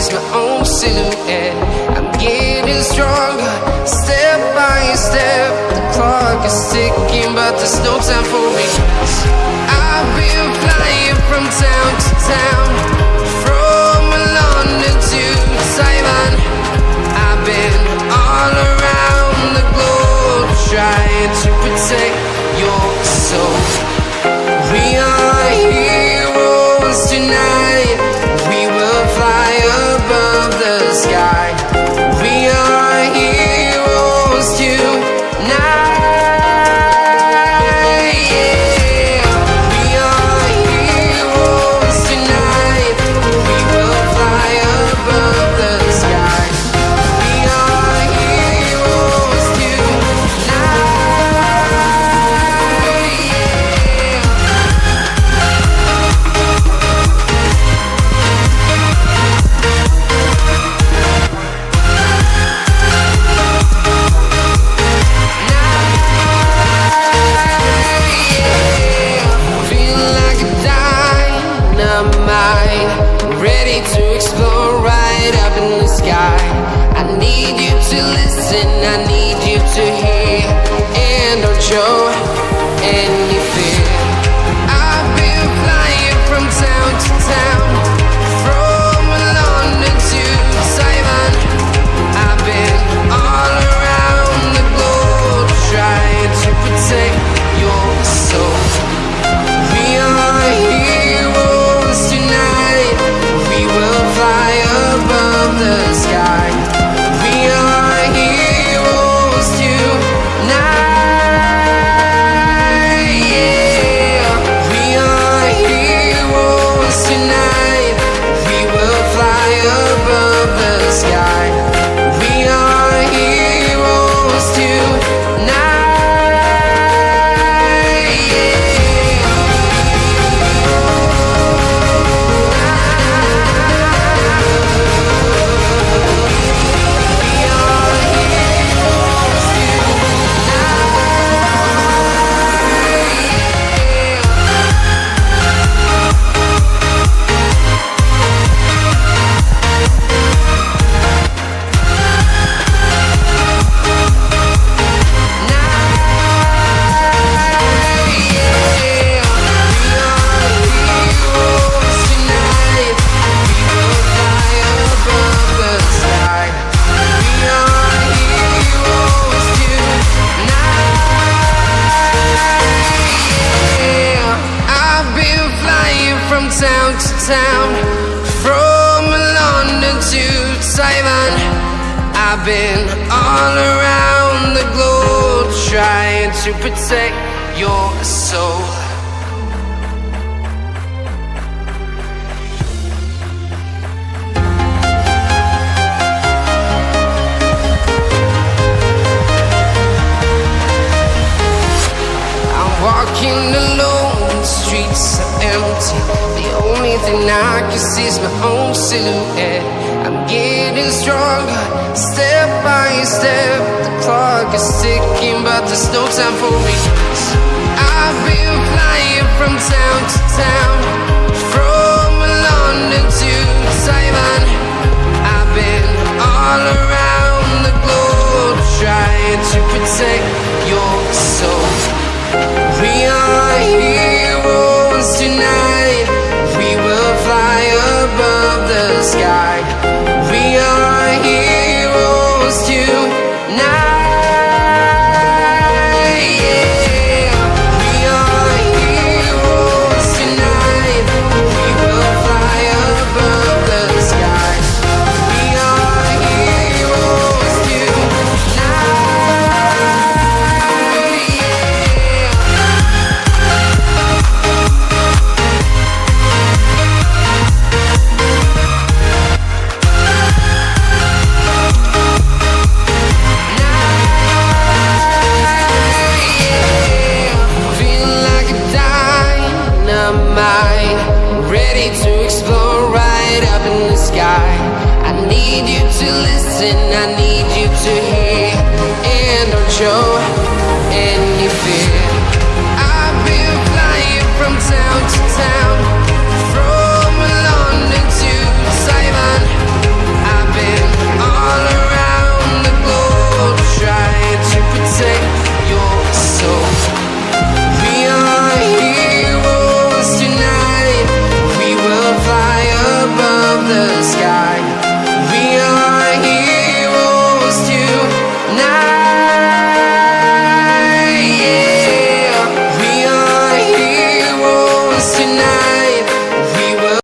see's my own silhouette. I'm getting stronger, step by step. The clock is ticking, but there's no time for me. I've been flying from town to town, from London to Taiwan. I've been all around the globe, trying to protect your soul. We are heroes tonight. We will fly above the sky. We are heroes tonight. Yeah. We are heroes tonight. We will fly above the sky. We are heroes tonight. Ready to explore right up in the sky. I need you to listen, I need you to hear, and don't show any fear. I've been flying from town to town, from London to Taiwan. I've been all around the globe, trying to protect your soul. We are heroes tonight. We will fly above the sky. We are heroes tonight. Yeah. We are heroes tonight. We will fly above the sky. We are heroes tonight. Yeah. Town to town, from London to Taiwan. I've been all around the globe, trying to protect your soul. I'm walking alone, the streets are empty. The only thing I can see is my own silhouette. I'm getting stronger, step by step. The clock is ticking, but there's no time for me. I've been flying from town to town, from London to Taiwan. I've been all around the globe, trying to protect your soul. We are heroes tonight. We will fly above the sky. We are heroes tonight. Yeah. We are heroes tonight. We will fly above the sky. We are heroes tonight. Ready to explore right up in the sky. I need you to listen, I need you to hear, and don't show any fear.